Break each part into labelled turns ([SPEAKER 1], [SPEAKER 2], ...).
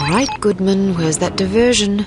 [SPEAKER 1] Right, Goodman, where's that diversion?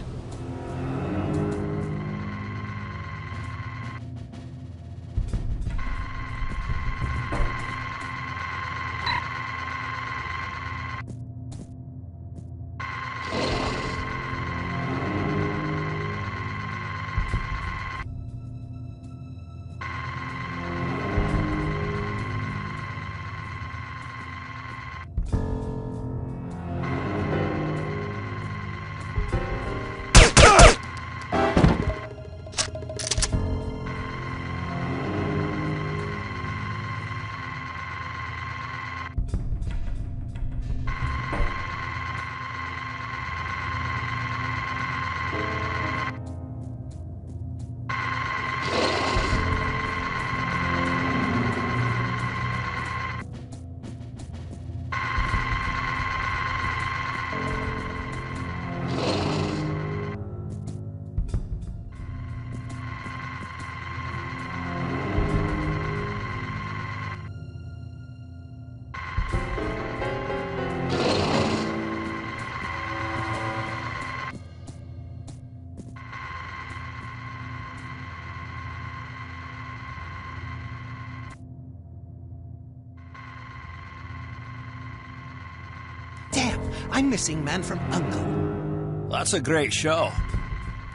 [SPEAKER 2] Damn, I'm missing Man from U.N.C.L.E.
[SPEAKER 3] That's a great show.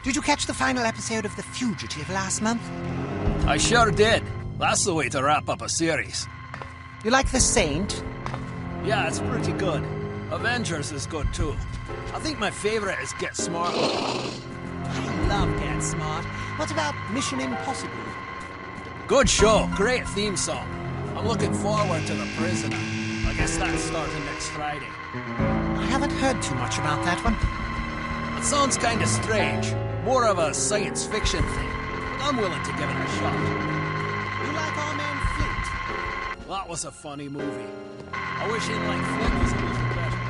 [SPEAKER 2] Did you catch the final episode of The Fugitive last month?
[SPEAKER 3] I sure did. That's the way to wrap up a series.
[SPEAKER 2] You like The Saint?
[SPEAKER 3] Yeah, it's pretty good. Avengers is good too. I think my favorite is Get Smart.
[SPEAKER 2] I love Get Smart. What about Mission Impossible?
[SPEAKER 3] Good show, great theme song. I'm looking forward to The Prisoner. I guess that's starting next Friday.
[SPEAKER 2] I haven't heard too much about that one.
[SPEAKER 3] It sounds kinda strange. More of a science fiction thing. But I'm willing to give it a shot.
[SPEAKER 2] You like Our Man Flint?
[SPEAKER 3] That was a funny movie. I wish In Like Flint was a little better.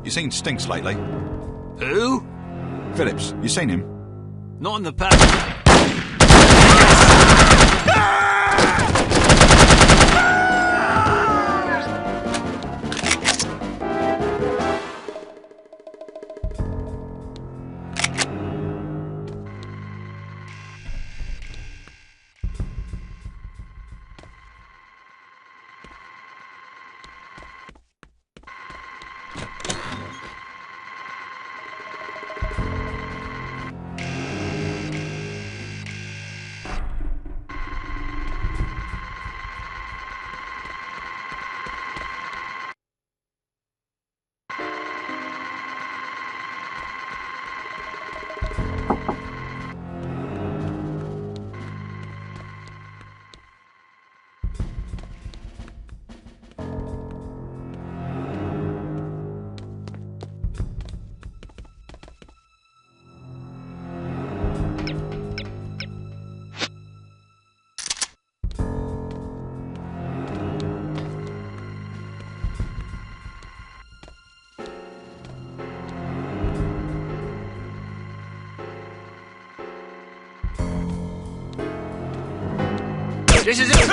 [SPEAKER 4] You seen Stinks lately?
[SPEAKER 3] Who?
[SPEAKER 4] Phillips, you seen him?
[SPEAKER 3] Not in the past. This is it!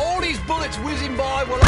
[SPEAKER 3] All these bullets whizzing by will...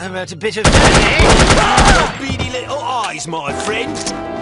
[SPEAKER 2] How about a bit of that, eh? Beady little eyes, my friend.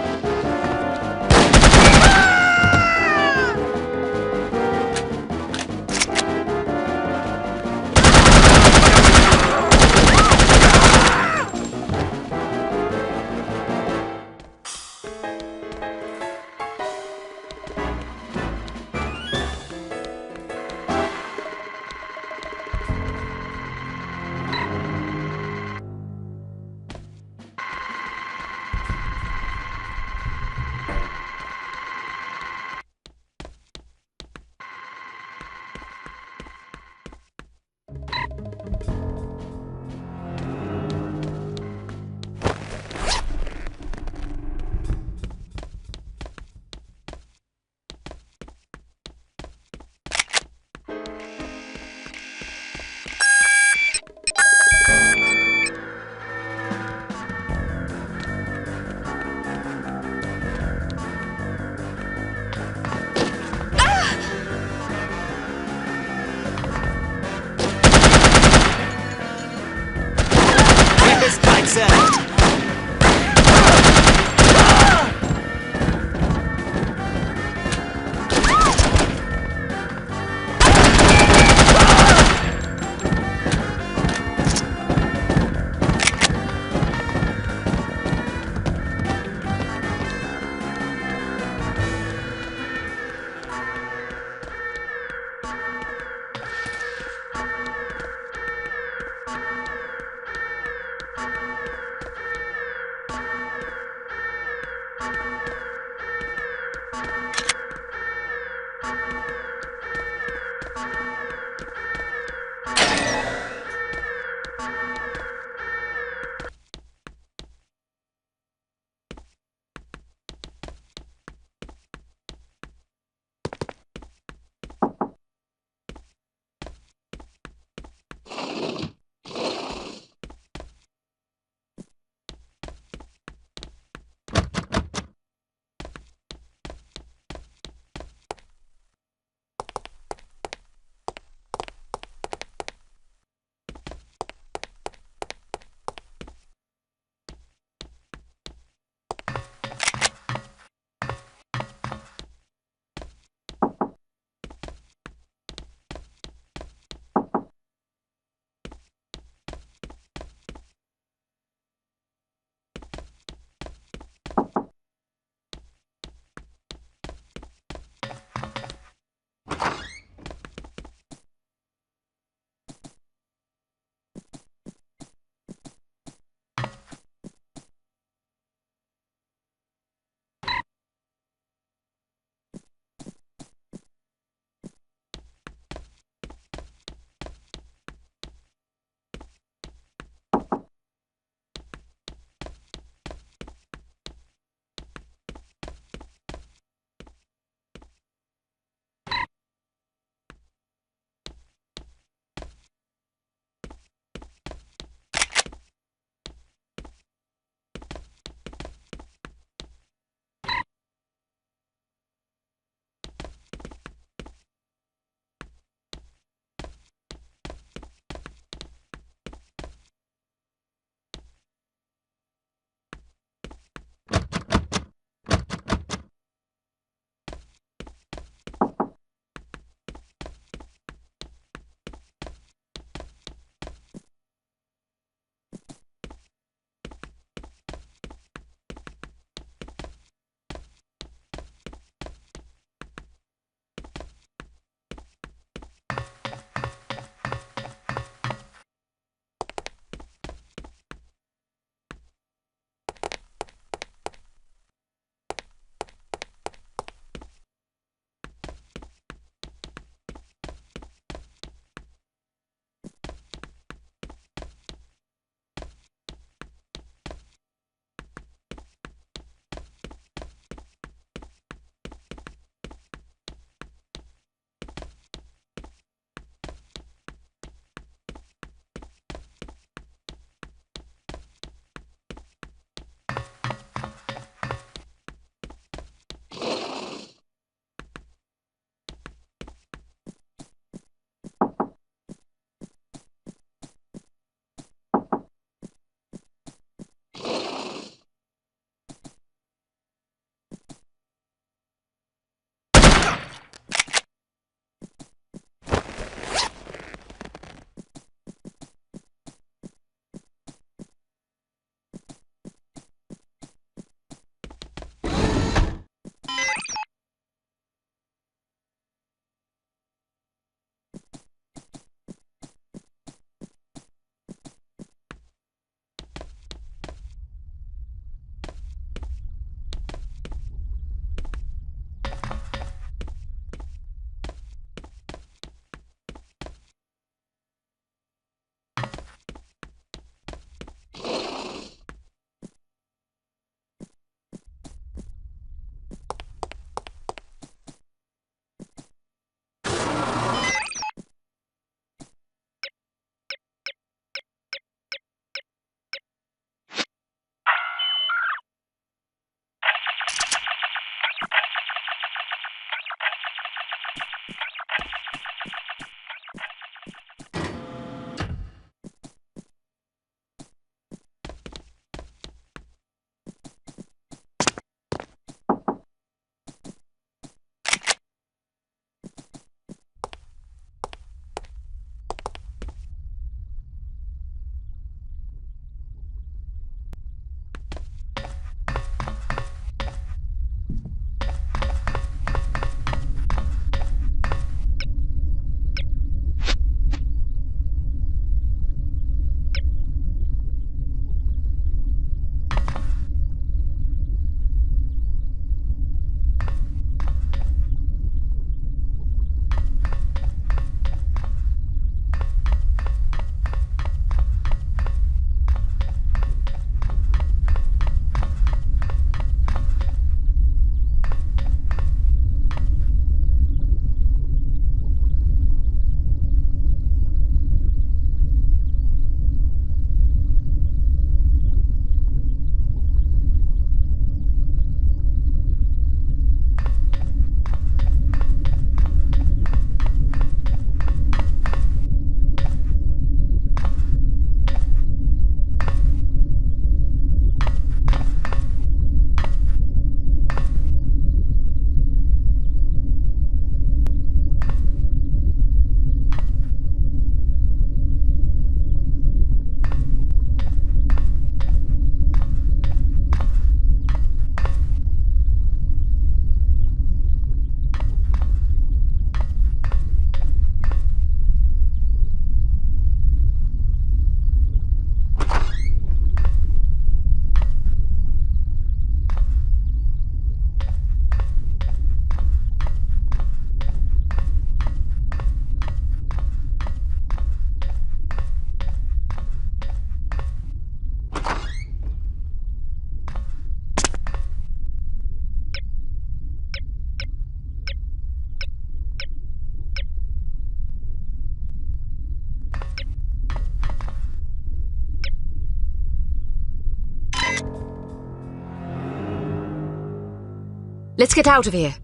[SPEAKER 1] Let's get out of here.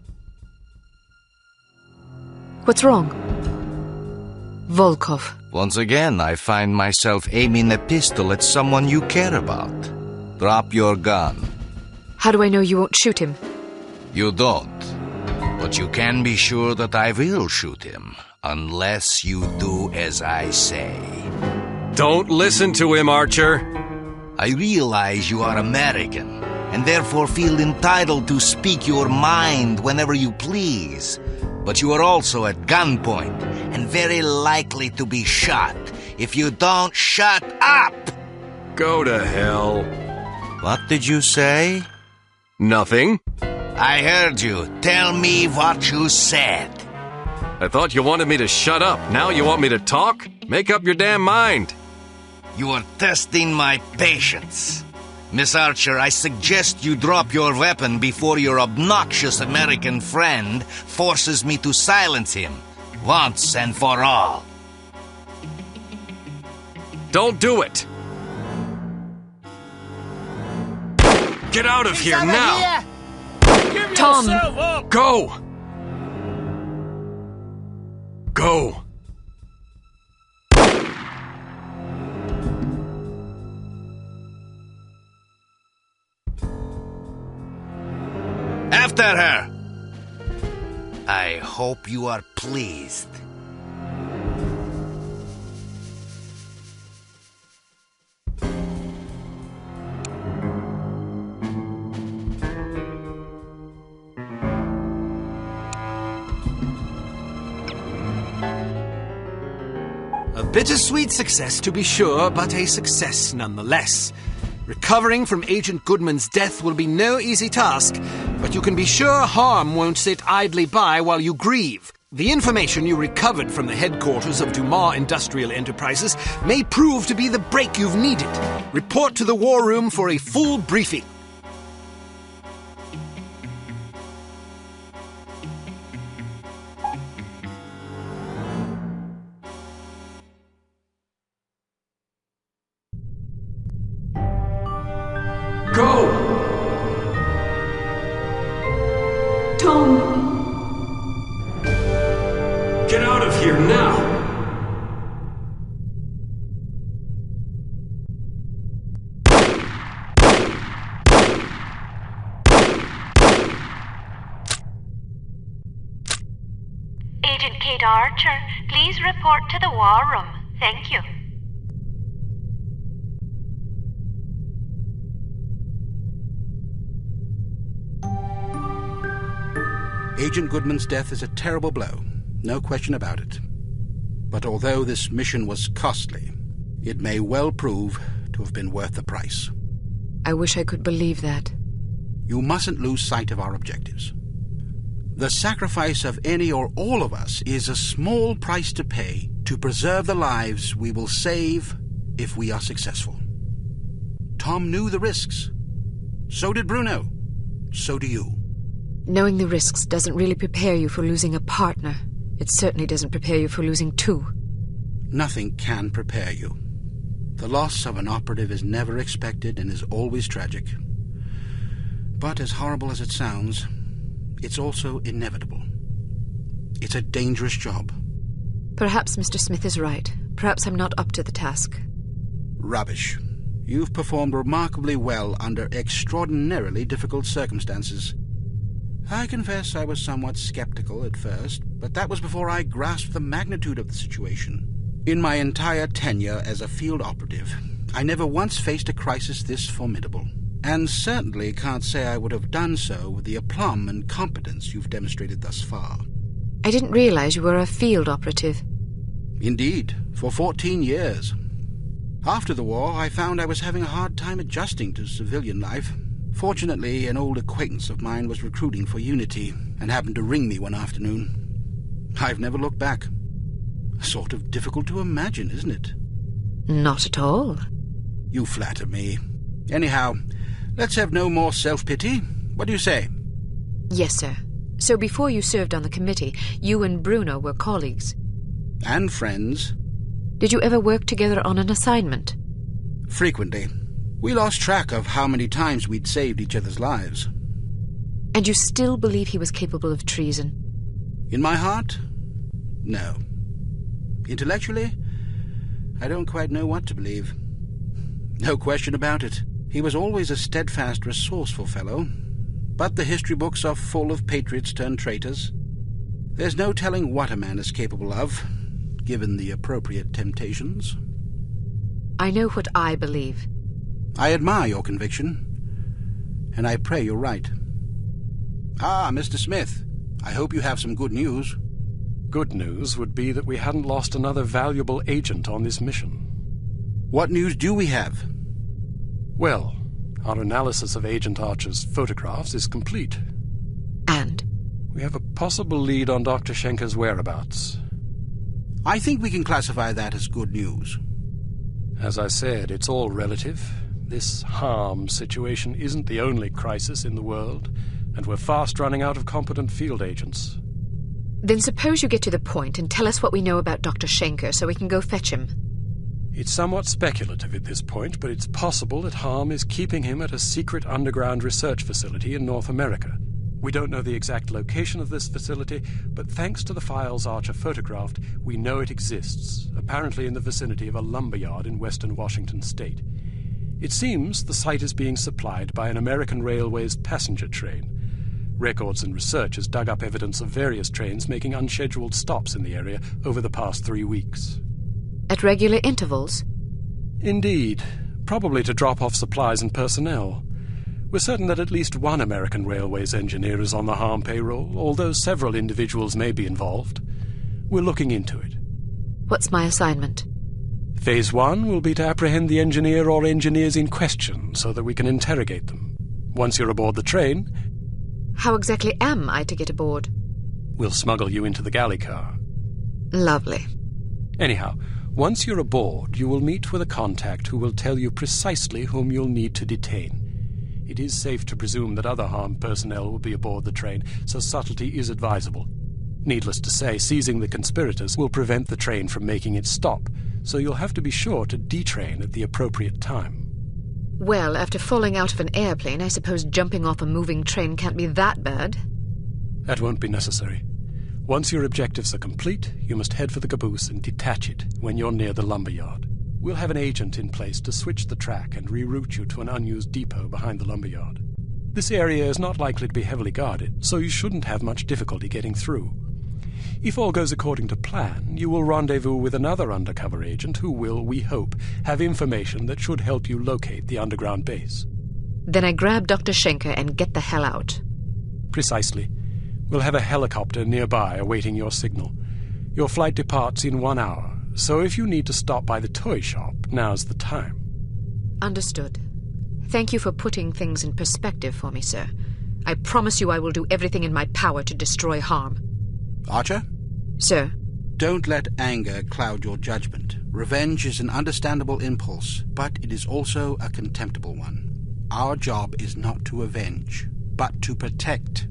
[SPEAKER 1] What's wrong? Volkov.
[SPEAKER 5] Once again, I find myself aiming a pistol at someone you care about. Drop your gun.
[SPEAKER 1] How do I know you won't shoot him?
[SPEAKER 5] You don't. But you can be sure that I will shoot him, unless you do as I say.
[SPEAKER 6] Don't listen to him, Archer.
[SPEAKER 5] I realize you are American, and therefore feel entitled to speak your mind whenever you please. But you are also at gunpoint, and very likely to be shot if you don't shut up!
[SPEAKER 6] Go to hell.
[SPEAKER 5] What did you say?
[SPEAKER 6] Nothing.
[SPEAKER 5] I heard you. Tell me what you said.
[SPEAKER 6] I thought you wanted me to shut up. Now you want me to talk? Make up your damn mind.
[SPEAKER 5] You are testing my patience. Miss Archer, I suggest you drop your weapon before your obnoxious American friend forces me to silence him, once and for all.
[SPEAKER 6] Don't do it. Get out of here now.
[SPEAKER 2] Here.
[SPEAKER 3] Give
[SPEAKER 1] Tom.
[SPEAKER 3] yourself up!
[SPEAKER 6] Go. Go.
[SPEAKER 5] After her! I hope you are pleased.
[SPEAKER 2] A bittersweet success, to be sure, but a success nonetheless. Recovering from Agent Goodman's death will be no easy task, but you can be sure harm won't sit idly by while you grieve. The information you recovered from the headquarters of Dumas Industrial Enterprises may prove to be the break you've needed. Report to the War Room for a full briefing.
[SPEAKER 6] Go.
[SPEAKER 7] Tom!
[SPEAKER 6] Get out of here now.
[SPEAKER 7] Agent Kate Archer, please report to the War Room. Thank you.
[SPEAKER 8] Agent Goodman's death is a terrible blow, no question about it. But although this mission was costly, it may well prove to have been worth the price.
[SPEAKER 1] I wish I could believe that.
[SPEAKER 8] You mustn't lose sight of our objectives. The sacrifice of any or all of us is a small price to pay to preserve the lives we will save if we are successful. Tom knew the risks. So did Bruno. So do you.
[SPEAKER 1] Knowing the risks doesn't really prepare you for losing a partner. It certainly doesn't prepare you for losing two.
[SPEAKER 8] Nothing can prepare you. The loss of an operative is never expected and is always tragic. But as horrible as it sounds, it's also inevitable. It's a dangerous job.
[SPEAKER 1] Perhaps Mr. Smith is right. Perhaps I'm not up to the task.
[SPEAKER 8] Rubbish. You've performed remarkably well under extraordinarily difficult circumstances. I confess I was somewhat skeptical at first, but that was before I grasped the magnitude of the situation. In my entire tenure as a field operative, I never once faced a crisis this formidable, and certainly can't say I would have done so with the aplomb and competence you've demonstrated thus far.
[SPEAKER 1] I didn't realize you were a field operative.
[SPEAKER 8] Indeed, for 14 years. After the war, I found I was having a hard time adjusting to civilian life. Fortunately, an old acquaintance of mine was recruiting for Unity and happened to ring me one afternoon. I've never looked back. Sort of difficult to imagine, isn't it?
[SPEAKER 1] Not at all.
[SPEAKER 8] You flatter me. Anyhow, let's have no more self-pity. What do you say?
[SPEAKER 1] Yes, sir. So before you served on the committee, you and Bruno were colleagues.
[SPEAKER 8] And friends.
[SPEAKER 1] Did you ever work together on an assignment?
[SPEAKER 8] Frequently. We lost track of how many times we'd saved each other's lives.
[SPEAKER 1] And you still believe he was capable of treason?
[SPEAKER 8] In my heart, no. Intellectually, I don't quite know what to believe. No question about it. He was always a steadfast, resourceful fellow, but the history books are full of patriots turned traitors. There's no telling what a man is capable of, given the appropriate temptations.
[SPEAKER 1] I know what I believe.
[SPEAKER 8] I admire your conviction, and I pray you're right. Ah, Mr. Smith, I hope you have some good news.
[SPEAKER 6] Good news would be that we hadn't lost another valuable agent on this mission.
[SPEAKER 8] What news do we have?
[SPEAKER 6] Well, our analysis of Agent Archer's photographs is complete.
[SPEAKER 1] And?
[SPEAKER 6] We have a possible lead on Dr. Schenker's whereabouts.
[SPEAKER 8] I think we can classify that as good news.
[SPEAKER 6] As I said, it's all relative. This harm situation isn't the only crisis in the world, and we're fast running out of competent field agents.
[SPEAKER 1] Then suppose you get to the point and tell us what we know about Dr. Schenker so we can go fetch him.
[SPEAKER 6] It's somewhat speculative at this point, but it's possible that Harm is keeping him at a secret underground research facility in North America. We don't know the exact location of this facility, but thanks to the files Archer photographed, we know it exists, apparently in the vicinity of a lumberyard in western Washington state. It seems the site is being supplied by an American Railways passenger train. Records and research has dug up evidence of various trains making unscheduled stops in the area over the past 3 weeks.
[SPEAKER 1] At regular intervals?
[SPEAKER 6] Indeed. Probably to drop off supplies and personnel. We're certain that at least one American Railways engineer is on the Harm payroll, although several individuals may be involved. We're looking into it.
[SPEAKER 1] What's my assignment?
[SPEAKER 6] Phase 1 will be to apprehend the engineer or engineers in question so that we can interrogate them. Once you're aboard the train...
[SPEAKER 1] How exactly am I to get aboard?
[SPEAKER 6] We'll smuggle you into the galley car.
[SPEAKER 1] Lovely.
[SPEAKER 6] Anyhow, once you're aboard, you will meet with a contact who will tell you precisely whom you'll need to detain. It is safe to presume that other Harm personnel will be aboard the train, so subtlety is advisable. Needless to say, seizing the conspirators will prevent the train from making its stop, so you'll have to be sure to detrain at the appropriate time.
[SPEAKER 1] Well, after falling out of an airplane, I suppose jumping off a moving train can't be that bad.
[SPEAKER 6] That won't be necessary. Once your objectives are complete, you must head for the caboose and detach it when you're near the lumberyard. We'll have an agent in place to switch the track and reroute you to an unused depot behind the lumberyard. This area is not likely to be heavily guarded, so you shouldn't have much difficulty getting through. If all goes according to plan, you will rendezvous with another undercover agent who will, we hope, have information that should help you locate the underground base.
[SPEAKER 1] Then I grab Dr. Schenker and get the hell out.
[SPEAKER 6] Precisely. We'll have a helicopter nearby awaiting your signal. Your flight departs in 1 hour, so if you need to stop by the toy shop, now's the time.
[SPEAKER 1] Understood. Thank you for putting things in perspective for me, sir. I promise you I will do everything in my power to destroy Harm.
[SPEAKER 8] Archer?
[SPEAKER 1] Sir?
[SPEAKER 8] Don't let anger cloud your judgment. Revenge is an understandable impulse, but it is also a contemptible one. Our job is not to avenge, but to protect.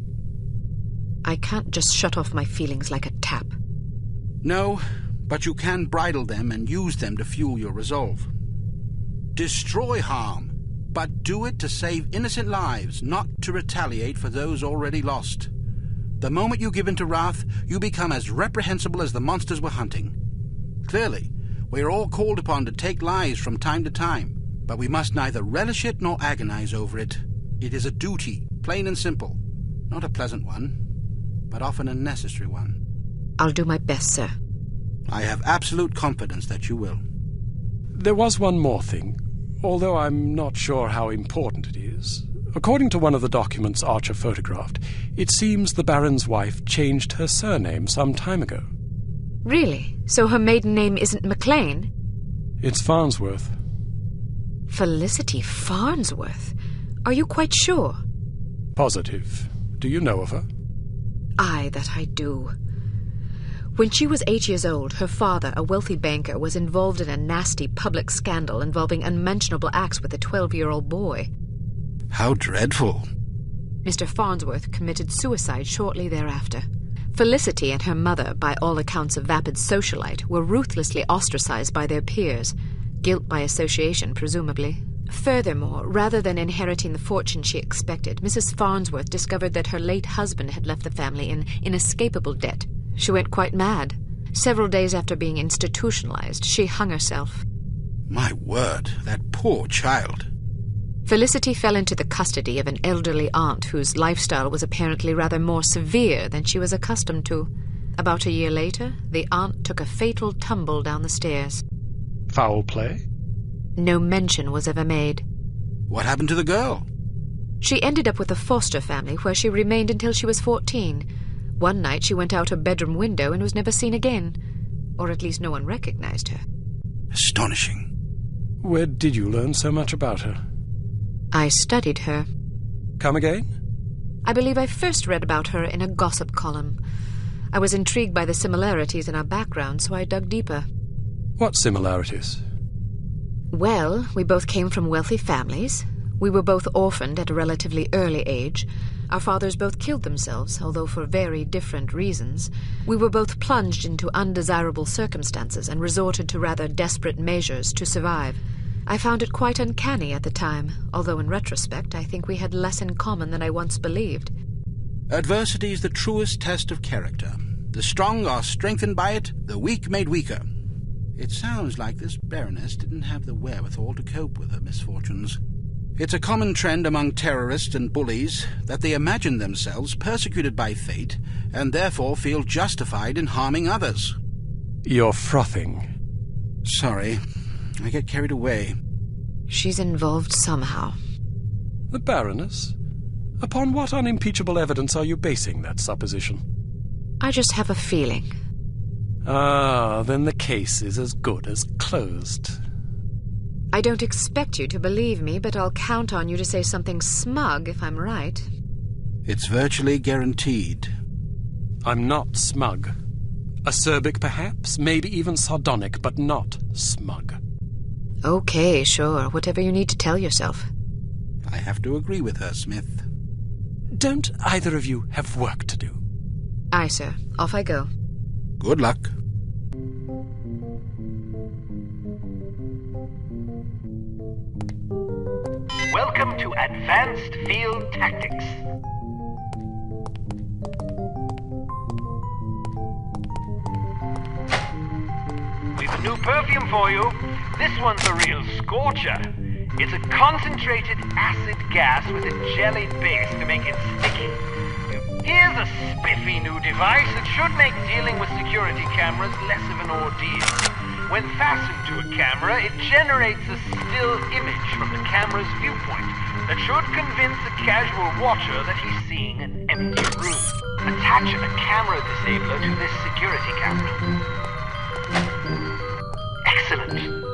[SPEAKER 1] I can't just shut off my feelings like a tap.
[SPEAKER 8] No, but you can bridle them and use them to fuel your resolve. Destroy Harm, but do it to save innocent lives, not to retaliate for those already lost. The moment you give in to wrath, you become as reprehensible as the monsters we're hunting. Clearly, we are all called upon to take lives from time to time, but we must neither relish it nor agonize over it. It is a duty, plain and simple. Not a pleasant one, but often a necessary one.
[SPEAKER 1] I'll do my best, sir.
[SPEAKER 8] I have absolute confidence that you will.
[SPEAKER 6] There was one more thing, although I'm not sure how important it is. According to one of the documents Archer photographed, it seems the Baron's wife changed her surname some time ago.
[SPEAKER 1] Really? So her maiden name isn't McLean?
[SPEAKER 6] It's Farnsworth.
[SPEAKER 1] Felicity Farnsworth? Are you quite sure?
[SPEAKER 6] Positive. Do you know of her?
[SPEAKER 1] Aye, that I do. When she was 8 years old, her father, a wealthy banker, was involved in a nasty public scandal involving unmentionable acts with a 12-year-old boy.
[SPEAKER 8] How dreadful.
[SPEAKER 1] Mr. Farnsworth committed suicide shortly thereafter. Felicity and her mother, by all accounts a vapid socialite, were ruthlessly ostracized by their peers. Guilt by association, presumably. Furthermore, rather than inheriting the fortune she expected, Mrs. Farnsworth discovered that her late husband had left the family in inescapable debt. She went quite mad. Several days after being institutionalized, she hung herself.
[SPEAKER 8] My word, that poor child.
[SPEAKER 1] Felicity fell into the custody of an elderly aunt whose lifestyle was apparently rather more severe than she was accustomed to. About a year later, the aunt took a fatal tumble down the stairs.
[SPEAKER 6] Foul play?
[SPEAKER 1] No mention was ever made.
[SPEAKER 8] What happened to the girl?
[SPEAKER 1] She ended up with a foster family where she remained until she was 14. One night she went out her bedroom window and was never seen again. Or at least no one recognized her.
[SPEAKER 8] Astonishing.
[SPEAKER 6] Where did you learn so much about her?
[SPEAKER 1] I studied her.
[SPEAKER 6] Come again?
[SPEAKER 1] I believe I first read about her in a gossip column. I was intrigued by the similarities in our background, so I dug deeper.
[SPEAKER 6] What similarities?
[SPEAKER 1] Well, we both came from wealthy families. We were both orphaned at a relatively early age. Our fathers both killed themselves, although for very different reasons. We were both plunged into undesirable circumstances and resorted to rather desperate measures to survive. I found it quite uncanny at the time, although in retrospect I think we had less in common than I once believed.
[SPEAKER 8] Adversity is the truest test of character. The strong are strengthened by it, the weak made weaker. It sounds like this Baroness didn't have the wherewithal to cope with her misfortunes. It's a common trend among terrorists and bullies that they imagine themselves persecuted by fate and therefore feel justified in harming others.
[SPEAKER 6] You're frothing.
[SPEAKER 8] Sorry, I get carried away.
[SPEAKER 1] She's involved somehow.
[SPEAKER 6] The Baroness? Upon what unimpeachable evidence are you basing that supposition?
[SPEAKER 1] I just have a feeling.
[SPEAKER 6] Ah, then the case is as good as closed.
[SPEAKER 1] I don't expect you to believe me, but I'll count on you to say something smug if I'm right.
[SPEAKER 8] It's virtually guaranteed.
[SPEAKER 6] I'm not smug. Acerbic, perhaps, maybe even sardonic, but not smug.
[SPEAKER 1] Okay, sure. Whatever you need to tell yourself.
[SPEAKER 8] I have to agree with her, Smith.
[SPEAKER 6] Don't either of you have work to do?
[SPEAKER 1] Aye, sir. Off I go.
[SPEAKER 8] Good luck.
[SPEAKER 9] Welcome to Advanced Field Tactics. We've a new perfume for you. This one's a real scorcher. It's a concentrated acid gas with a jellied base to make it sticky. Here's a spiffy new device that should make dealing with security cameras less of an ordeal. When fastened to a camera, it generates a still image from the camera's viewpoint that should convince a casual watcher that he's seeing an empty room. Attach a camera disabler to this security camera. Excellent.